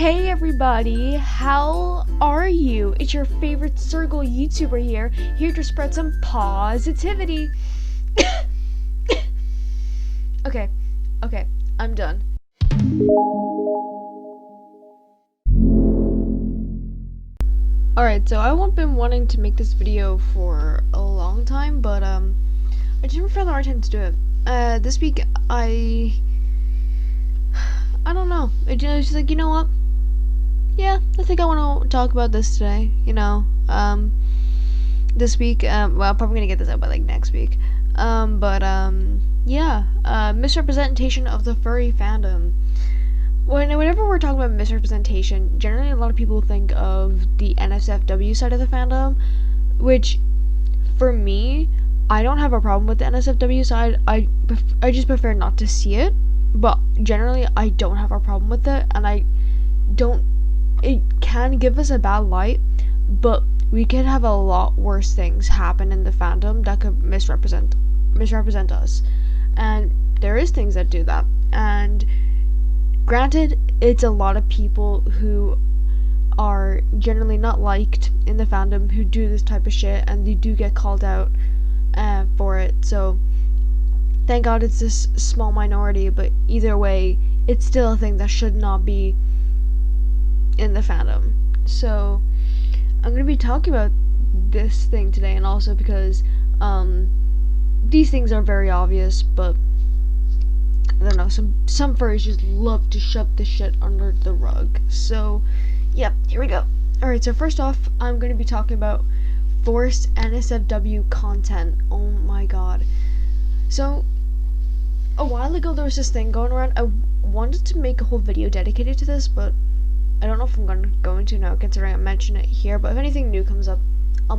Hey everybody, how are you? It's your favorite circle YouTuber here to spread some positivity. Okay, I'm done. Alright, so I've been wanting to make this video for a long time, but I just never found the right time to do it. This week I don't know. I was just like, you know what? Yeah, I think I want to talk about this today. This week, well, I'm probably gonna get this out by like next week. Misrepresentation of the furry fandom. Whenever we're talking about misrepresentation, generally a lot of people think of the NSFW side of the fandom, which, for me, I don't have a problem with the NSFW side. I just prefer not to see it, but generally I don't have a problem with it, and it can give us a bad light, but we can have a lot worse things happen in the fandom that could misrepresent us, and there is things that do that. And granted, it's a lot of people who are generally not liked in the fandom who do this type of shit, and they do get called out for it. So thank God it's this small minority, but either way, it's still a thing that should not be in the fandom. So I'm gonna be talking about this thing today, and also because these things are very obvious, but I don't know, some furries just love to shove this shit under the rug. So yeah, here we go. Alright, so first off, I'm gonna be talking about forced NSFW content. Oh my god. So a while ago there was this thing going around. I wanted to make a whole video dedicated to this, but I don't know if I'm going to now, considering I mention it here. But if anything new comes up, I'll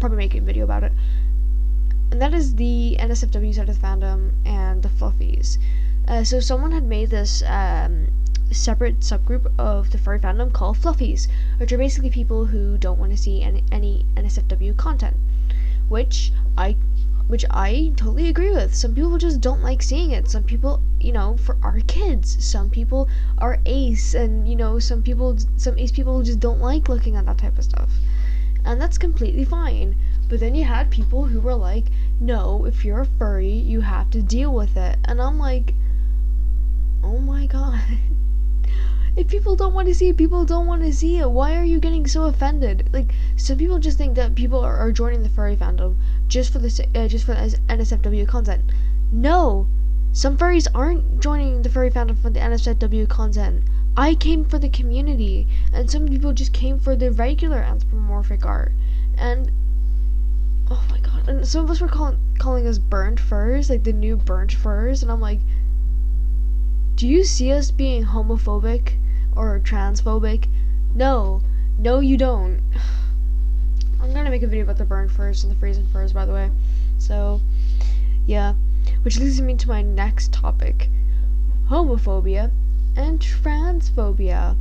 probably make a video about it. And that is the NSFW side of the fandom and the fluffies. So someone had made this separate subgroup of the furry fandom called fluffies, which are basically people who don't want to see any NSFW content, which I totally agree with. Some people just don't like seeing it. Some people, for our kids, some people are ace, and some ace people just don't like looking at that type of stuff, and that's completely fine. But then you had people who were like, no, if you're a furry, you have to deal with it. And I'm like, oh my god. If people don't want to see it, people don't want to see it. Why are you getting so offended? Like, some people just think that people are joining the furry fandom just for the NSFW content. No, some furries aren't joining the furry fandom for the NSFW content. I came for the community, and some people just came for the regular anthropomorphic art. And oh my god, and some of us were calling us burnt furs, like the new burnt furs, and I'm like, do you see us being homophobic or transphobic? No, you don't. I'm gonna make a video about the burnt furs and the freezing furs, by the way. So yeah, which leads me to my next topic: homophobia and transphobia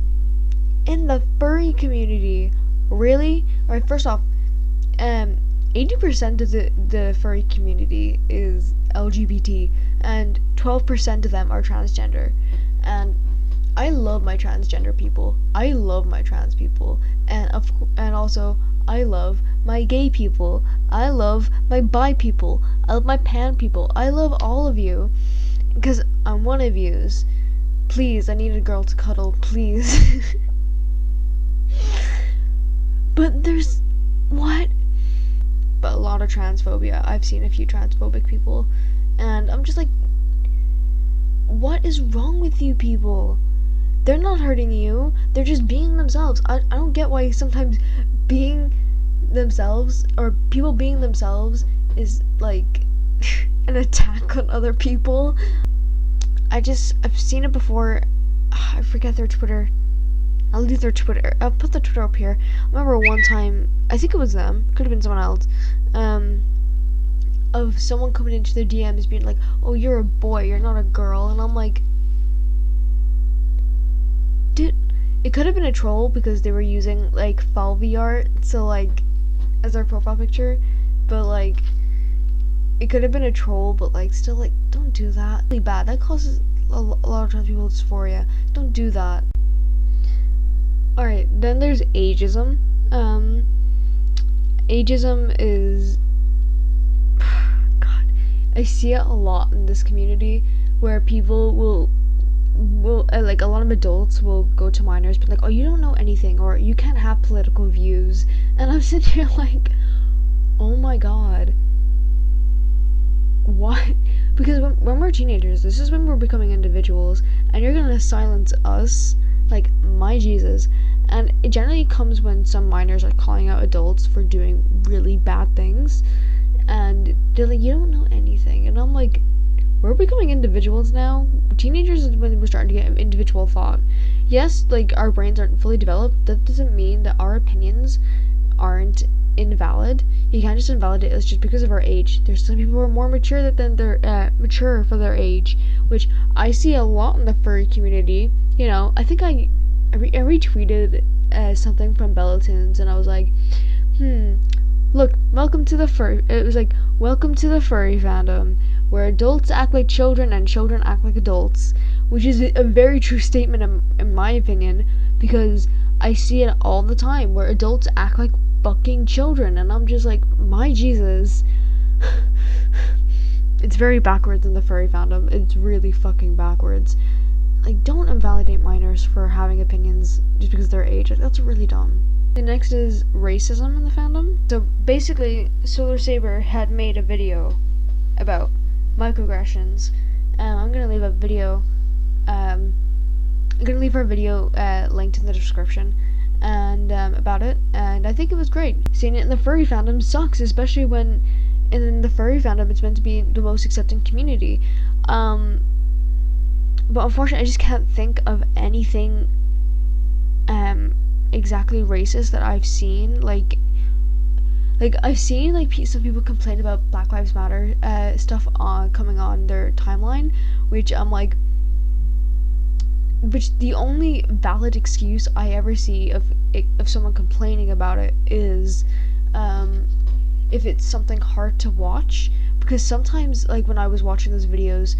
in the furry community. Really? Alright, first off, 80% of the furry community is LGBT, and 12% of them are transgender. And I love my transgender people. I love my trans people, and also I love my gay people. I love my bi people. I love my pan people. I love all of you, because I'm one of yous. Please, I need a girl to cuddle, please. But there's what? But a lot of transphobia. I've seen a few transphobic people, and I'm just like, what is wrong with you people? They're not hurting you, they're just being themselves. I don't get why sometimes being themselves, or people being themselves, is like an attack on other people. I've seen it before. I forget their Twitter. I'll leave their Twitter. I'll put the Twitter up here. I remember one time, I think it was them, could have been someone else, of someone coming into their DMs being like, oh, you're a boy, you're not a girl. And I'm like, dude, it could have been a troll because they were using like Falvy art, so like, as their profile picture, but like, it could have been a troll, but like, still, like, don't do that. Really bad. That causes a lot of trans people dysphoria. Don't do that. then there's ageism. Ageism is, God, I see it a lot in this community where people will like, a lot of adults will go to minors but like, oh, you don't know anything, or you can't have political views, and I'm sitting here like, oh my god, what? Because when we're teenagers, this is when we're becoming individuals, and you're gonna silence us, like, my Jesus. And it generally comes when some minors are calling out adults for doing really bad things, and they're like, you don't know anything, and I'm like, we're becoming individuals now. Teenagers is when we're starting to get individual thought. Yes, like, our brains aren't fully developed. That doesn't mean that our opinions aren't invalid. You can't just invalidate us just because of our age. There's some people who are more mature than they're mature for their age, which I see a lot in the furry community. You know, I think I retweeted something from Bellatoons, and I was like, look, welcome to the furry. It was like, welcome to the furry fandom, where adults act like children and children act like adults, which is a very true statement in my opinion, because I see it all the time where adults act like fucking children, and I'm just like, my Jesus. It's very backwards in the furry fandom. It's really fucking backwards. Like, don't invalidate minors for having opinions just because of their age. Like, that's really dumb. The next is racism in the fandom. So basically, SolarSaber had made a video about microaggressions. I'm gonna leave a video. I'm gonna leave our video linked in the description, and about it. And I think it was great. Seeing it in the furry fandom sucks, especially when in the furry fandom it's meant to be the most accepting community. But unfortunately, I just can't think of anything exactly racist that I've seen. Like I've seen like some people complain about Black Lives Matter stuff coming on their timeline, which I'm like, which the only valid excuse I ever see of someone complaining about it is if it's something hard to watch. Because sometimes, like, when I was watching those videos,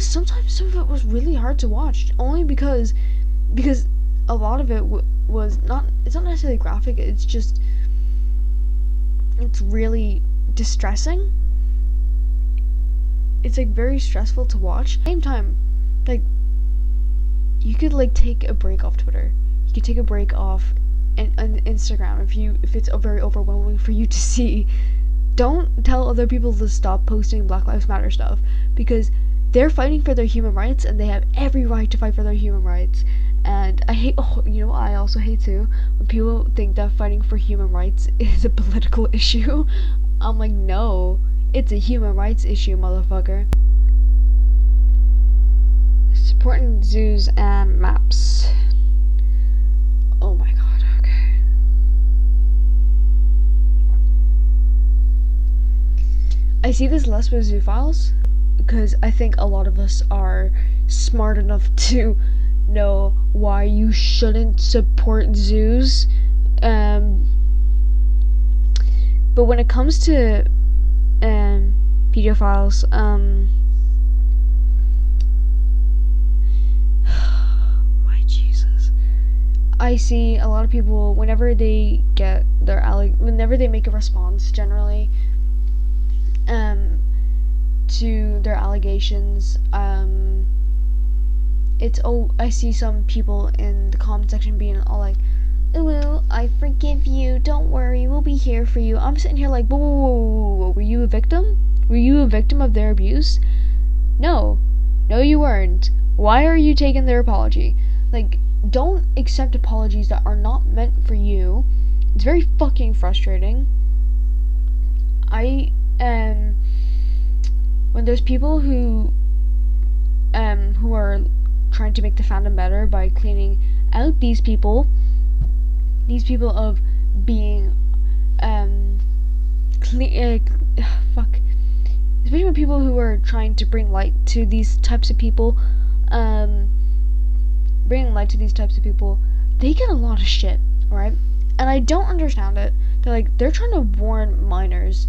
sometimes some of it was really hard to watch, only because a lot of it was not, it's not necessarily graphic, it's just, it's really distressing. It's like very stressful to watch. At the same time, like, you could like take a break off Twitter. You could take a break off Instagram if it's very overwhelming for you to see. Don't tell other people to stop posting Black Lives Matter stuff, because they're fighting for their human rights and they have every right to fight for their human rights. And I hate, you know what I also hate too? When people think that fighting for human rights is a political issue. I'm like, no, it's a human rights issue, motherfucker. Supporting zoos and maps. Oh my god, okay. I see this less with zoophiles, because I think a lot of us are smart enough to know why you shouldn't support zoos. But when it comes to pedophiles, my Jesus, I see a lot of people whenever they get their whenever they make a response generally to their allegations, I see some people in the comment section being all like, ooh, I forgive you, don't worry, we'll be here for you. I'm sitting here like, whoa, were you a victim? Were you a victim of their abuse? No, you weren't. Why are you taking their apology? Like, don't accept apologies that are not meant for you. It's very fucking frustrating. When there's people who are trying to make the fandom better by cleaning out these people of being especially when people who are trying to bring light to these types of people, they get a lot of shit, right? And I don't understand it. They're trying to warn minors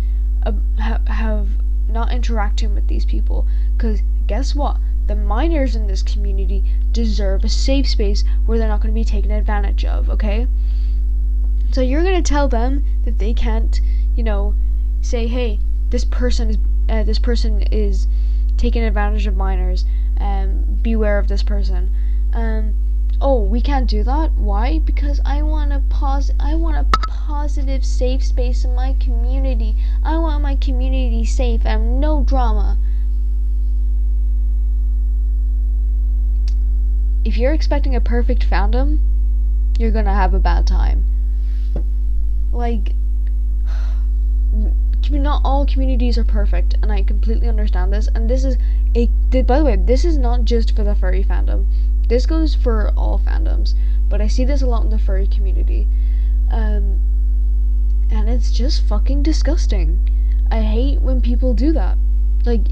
have not interacting with these people, because guess what? the minors in this community deserve a safe space where they're not going to be taken advantage of, okay? So you're going to tell them that they can't, say, hey, this person is taking advantage of minors, beware of this person. Oh, we can't do that? Why? Because I want a positive, safe space in my community. I want my community safe and no drama. If you're expecting a perfect fandom, you're gonna have a bad time. Like, not all communities are perfect, and I completely understand this. And this is by the way, this is not just for the furry fandom. This goes for all fandoms, but I see this a lot in the furry community. And it's just fucking disgusting. I hate when people do that. Like,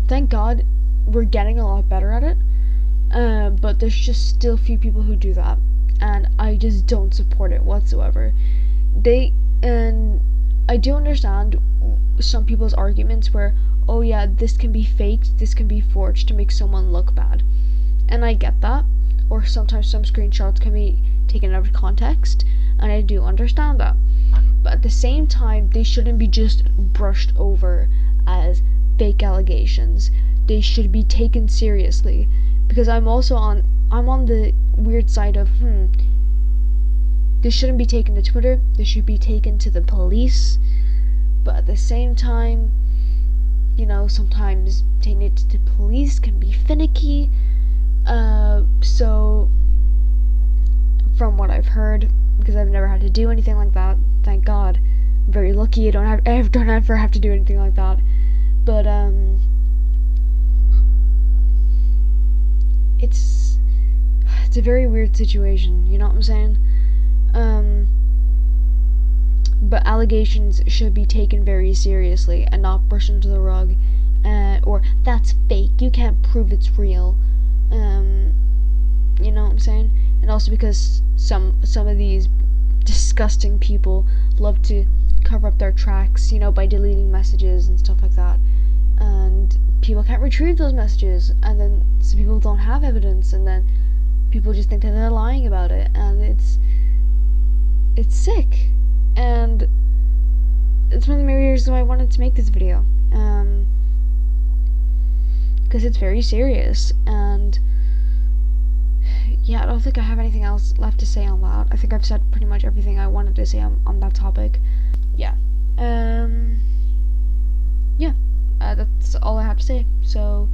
thank God we're getting a lot better at it. But there's just still few people who do that, and I just don't support it whatsoever. And I do understand some people's arguments where, oh yeah, this can be faked, this can be forged to make someone look bad. And I get that. Or sometimes some screenshots can be taken out of context, and I do understand that. But at the same time, they shouldn't be just brushed over as fake allegations. They should be taken seriously. Because I'm on the weird side of, this shouldn't be taken to Twitter, this should be taken to the police. But at the same time, sometimes taking it to the police can be finicky. So, from what I've heard, because I've never had to do anything like that, thank God, I'm very lucky I don't ever have to do anything like that. But, it's a very weird situation, you know what I'm saying? But allegations should be taken very seriously and not brushed under the rug, or that's fake, you can't prove it's real. You know what I'm saying? And also because some of these disgusting people love to cover up their tracks, by deleting messages and stuff like that. And people can't retrieve those messages, and then some people don't have evidence, and then people just think that they're lying about it, and it's sick. And it's one of the main reasons why I wanted to make this video, because it's very serious. And yeah, I don't think I have anything else left to say on that. I think I've said pretty much everything I wanted to say on that topic. Yeah. That's all I have to say. So,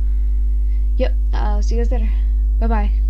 yep, see you guys later. Bye-bye.